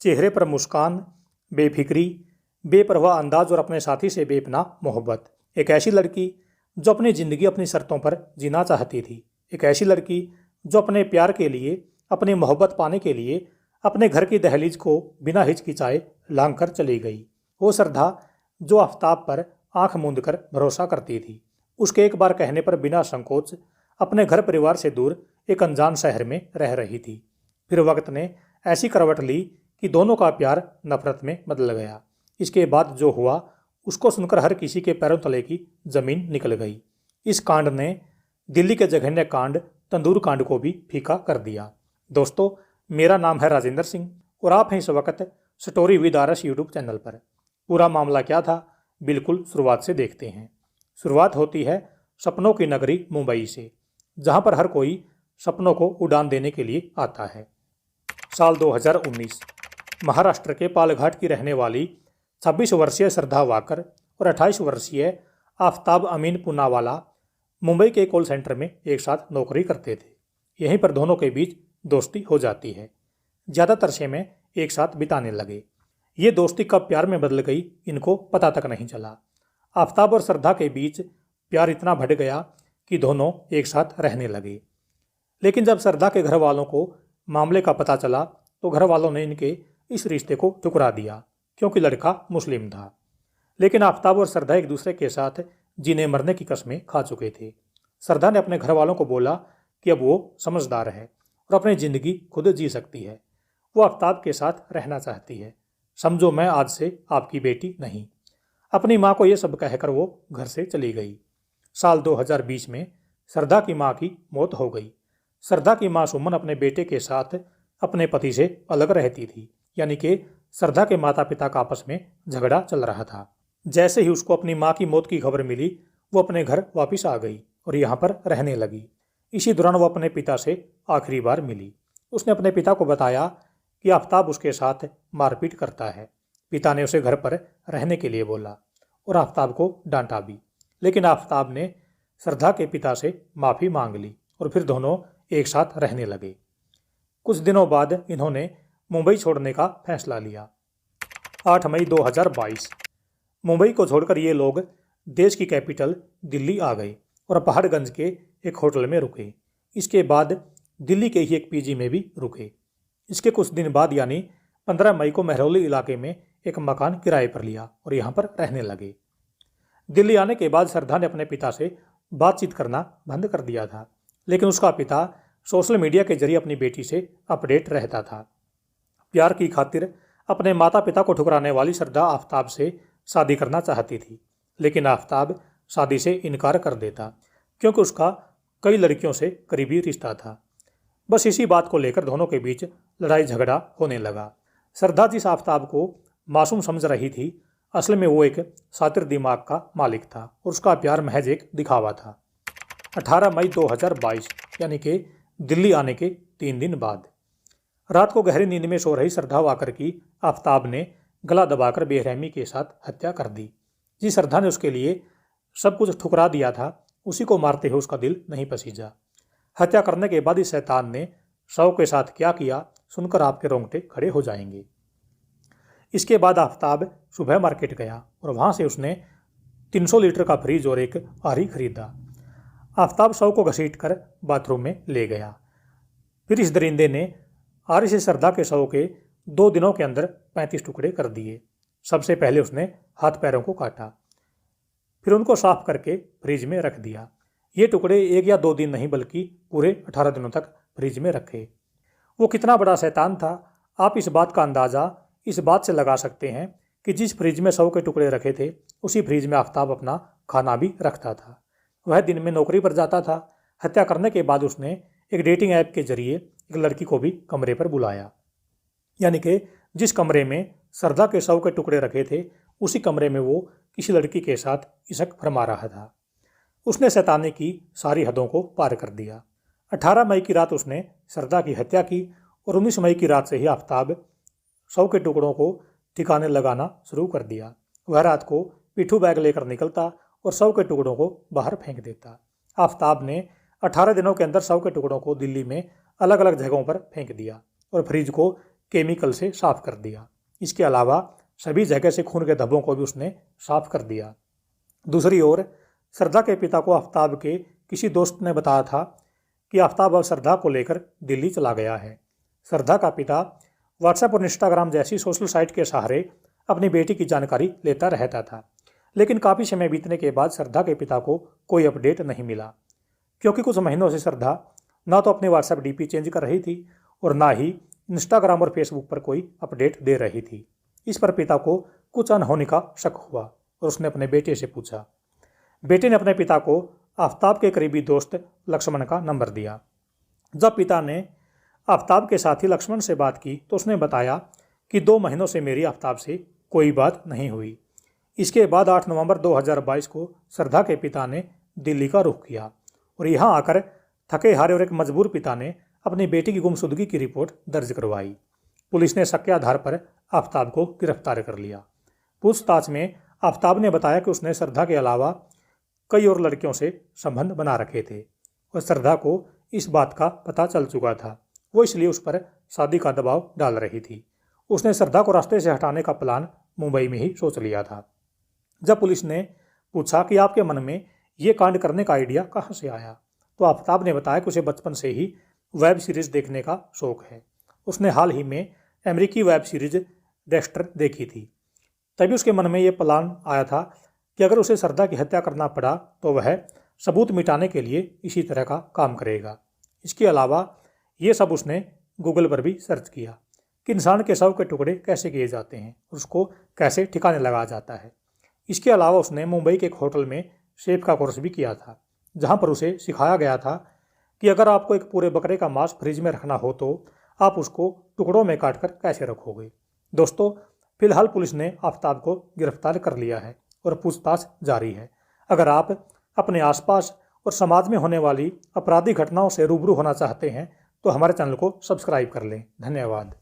चेहरे पर मुस्कान, बेफिक्री, बेपरवाह अंदाज और अपने साथी से बेपनाह मोहब्बत। एक ऐसी लड़की जो अपनी ज़िंदगी अपनी शर्तों पर जीना चाहती थी। एक ऐसी लड़की जो अपने प्यार के लिए, अपनी मोहब्बत पाने के लिए अपने घर की दहलीज को बिना हिचकिचाए लांघ कर चली गई। वो श्रद्धा जो आफताब पर आंख मूंद कर भरोसा करती थी। उसके एक बार कहने पर बिना संकोच अपने घर परिवार से दूर एक अनजान शहर में रह रही थी। फिर वक्त ने ऐसी करवट ली कि दोनों का प्यार नफरत में बदल गया। इसके बाद जो हुआ उसको सुनकर हर किसी के पैरों तले की जमीन निकल गई। इस कांड ने दिल्ली के जघन्य कांड तंदूर कांड को भी फीका कर दिया। दोस्तों, मेरा नाम है राजेंद्र सिंह और आप हैं इस वक्त story with RS YouTube channel पर। पूरा मामला क्या था, बिल्कुल शुरुआत से देखते हैं। शुरुआत होती है सपनों की नगरी मुंबई से, जहां पर हर कोई सपनों को उड़ान देने के लिए आता है। साल 2019। महाराष्ट्र के पालघाट की रहने वाली 26 वर्षीय श्रद्धा वाकर और 28 वर्षीय आफताब अमीन पूनावाला मुंबई के कॉल सेंटर में एक साथ नौकरी करते थे। यहीं पर दोनों के बीच दोस्ती हो जाती है। ज़्यादातर समय एक साथ बिताने लगे। ये दोस्ती कब प्यार में बदल गई, इनको पता तक नहीं चला। आफताब और श्रद्धा के बीच प्यार इतना बढ़ गया कि दोनों एक साथ रहने लगे। लेकिन जब श्रद्धा के घर वालों को मामले का पता चला तो घर वालों ने इनके इस रिश्ते को ठुकरा दिया, क्योंकि लड़का मुस्लिम था। लेकिन आफताब और श्रद्धा एक दूसरे के साथ जीने मरने की कस्में खा चुके थे। श्रद्धा ने अपने घर वालों को बोला कि अब वो समझदार है और अपनी ज़िंदगी खुद जी सकती है। वो आफताब के साथ रहना चाहती है। समझो, मैं आज से आपकी बेटी नहीं। अपनी माँ को यह सब कहकर वो घर से चली गई। साल 2020 में श्रद्धा की माँ की मौत हो गई। श्रद्धा की माँ सुमन अपने बेटे के साथ अपने पति से अलग रहती थी, यानी कि श्रद्धा के माता पिता का आपस में झगड़ा चल रहा था। जैसे ही उसको अपनी माँ की मौत की खबर मिली, वो अपने घर वापस आ गई और यहाँ पर रहने लगी। इसी दौरान वो अपने पिता से आखिरी बार मिली। उसने अपने पिता को बताया कि आफताब उसके साथ मारपीट करता है। पिता ने उसे घर पर रहने के लिए बोला और आफताब को डांटा भी। लेकिन आफताब ने श्रद्धा के पिता से माफ़ी मांग ली और फिर दोनों एक साथ रहने लगे। कुछ दिनों बाद इन्होंने मुंबई छोड़ने का फैसला लिया। 8 मई 2022। मुंबई को छोड़कर ये लोग देश की कैपिटल दिल्ली आ गए और पहाड़गंज के एक होटल में रुके। इसके बाद दिल्ली के ही एक पीजी में भी रुके। इसके कुछ दिन बाद यानी 15 मई को महरौली इलाके में एक मकान किराए पर लिया और यहाँ पर रहने लगे। दिल्ली आने के बाद श्रद्धा ने अपने पिता से बातचीत करना बंद कर दिया था, लेकिन उसका पिता सोशल मीडिया के जरिए अपनी बेटी से अपडेट रहता था। प्यार की खातिर अपने माता पिता को ठुकराने वाली श्रद्धा आफताब से शादी करना चाहती थी, लेकिन आफताब शादी से इनकार कर देता, क्योंकि उसका कई लड़कियों से करीबी रिश्ता था। बस इसी बात को लेकर दोनों के बीच लड़ाई झगड़ा होने लगा। श्रद्धा जिस आफताब को मासूम समझ रही थी, असल में वो एक शातिर दिमाग का मालिक था और उसका प्यार महज एक दिखावा था। 18 मई 2022 यानी कि दिल्ली आने के 3 दिन बाद रात को गहरी नींद में सो रही श्रद्धा वाकर की आफताब ने गला दबाकर बेरहमी के साथ हत्या कर दी। जिस श्रद्धा ने उसके लिए सब कुछ ठुकरा दिया था, उसी को मारते हुए उसका दिल नहीं पसीजा। हत्या करने के बाद इस शैतान ने शव के साथ क्या किया, सुनकर आपके रोंगटे खड़े हो जाएंगे। इसके बाद आफताब सुबह मार्केट गया और वहाँ से उसने 300 लीटर का फ्रिज और एक आरी खरीदा। आफताब शव को घसीट कर बाथरूम में ले गया। फिर इस दरिंदे ने आरी से श्रद्धा के शव के 2 दिनों के अंदर 35 टुकड़े कर दिए। सबसे पहले उसने हाथ पैरों को काटा, फिर उनको साफ करके फ्रिज में रख दिया। ये टुकड़े 1 या 2 दिन नहीं बल्कि पूरे 18 दिनों तक फ्रिज में रखे। वो कितना बड़ा शैतान था, आप इस बात का अंदाज़ा इस बात से लगा सकते हैं कि जिस फ्रिज में शव के टुकड़े रखे थे, उसी फ्रिज में आफताब अपना खाना भी रखता था। वह दिन में नौकरी पर जाता था। हत्या करने के बाद उसने एक डेटिंग ऐप के जरिए एक लड़की को भी कमरे पर बुलाया, यानी कि जिस कमरे में श्रद्धा के शव के टुकड़े रखे थे, उसी कमरे में वो किसी लड़की के साथ इश्क फरमा रहा था। उसने शैतानी की सारी हदों को पार कर दिया। 18 मई की रात उसने श्रद्धा की हत्या की और 19 मई की रात से ही आफताब शव के टुकड़ों को ठिकाने लगाना शुरू कर दिया। वह रात को पिट्ठू बैग लेकर निकलता और शव के टुकड़ों को बाहर फेंक देता। आफताब ने 18 दिनों के अंदर शव के टुकड़ों को दिल्ली में अलग अलग जगहों पर फेंक दिया और फ्रिज को केमिकल से साफ कर दिया। इसके अलावा सभी जगह से खून के धब्बों को भी उसने साफ कर दिया। दूसरी ओर श्रद्धा के पिता को आफ्ताब के किसी दोस्त ने बताया था कि आफ्ताब अब श्रद्धा को लेकर दिल्ली चला गया है। श्रद्धा का पिता व्हाट्सएप और इंस्टाग्राम जैसी सोशल साइट के सहारे अपनी बेटी की जानकारी लेता रहता था, लेकिन काफ़ी समय बीतने के बाद श्रद्धा के पिता को कोई अपडेट नहीं मिला, क्योंकि कुछ महीनों से श्रद्धा ना तो अपनी व्हाट्सएप डीपी चेंज कर रही थी और ना ही इंस्टाग्राम और फेसबुक पर कोई अपडेट दे रही थी। इस पर पिता को कुछ अनहोनी का शक हुआ और उसने अपने बेटे से पूछा। बेटे ने अपने पिता को आफ्ताब के करीबी दोस्त लक्ष्मण का नंबर दिया। जब पिता ने आफ्ताब के साथी लक्ष्मण से बात की तो उसने बताया कि 2 महीनों से मेरी आफ्ताब से कोई बात नहीं हुई। इसके बाद 8 नवंबर 2022 को श्रद्धा के पिता ने दिल्ली का रुख किया और यहाँ आकर थके हारे और एक मजबूर पिता ने अपनी बेटी की गुमशुदगी की रिपोर्ट दर्ज करवाई। पुलिस ने शक के आधार पर आफ्ताब को गिरफ्तार कर लिया। पूछताछ में आफ्ताब ने बताया कि उसने श्रद्धा के अलावा कई और लड़कियों से संबंध बना रखे थे और श्रद्धा को इस बात का पता चल चुका था। वो इसलिए उस पर शादी का दबाव डाल रही थी। उसने श्रद्धा को रास्ते से हटाने का प्लान मुंबई में ही सोच लिया था। जब पुलिस ने पूछा कि आपके मन में ये कांड करने का आइडिया कहाँ से आया, तो आफ्ताब ने बताया कि उसे बचपन से ही वेब सीरीज देखने का शौक है। उसने हाल ही में अमेरिकी वेब सीरीज डेक्स्टर देखी थी। तभी उसके मन में ये प्लान आया था कि अगर उसे श्रद्धा की हत्या करना पड़ा तो वह सबूत मिटाने के लिए इसी तरह का काम करेगा। इसके अलावा ये सब उसने गूगल पर भी सर्च किया कि इंसान के शव के टुकड़े कैसे किए जाते हैं, उसको कैसे ठिकाने लगाया जाता है। इसके अलावा उसने मुंबई के एक होटल में शेफ का कोर्स भी किया था, जहाँ पर उसे सिखाया गया था कि अगर आपको एक पूरे बकरे का मांस फ्रिज में रखना हो तो आप उसको टुकड़ों में काटकर कैसे रखोगे। दोस्तों, फिलहाल पुलिस ने आफ्ताब को गिरफ्तार कर लिया है और पूछताछ जारी है। अगर आप अपने आसपास और समाज में होने वाली आपराधिक घटनाओं से रूबरू होना चाहते हैं तो हमारे चैनल को सब्सक्राइब कर लें। धन्यवाद।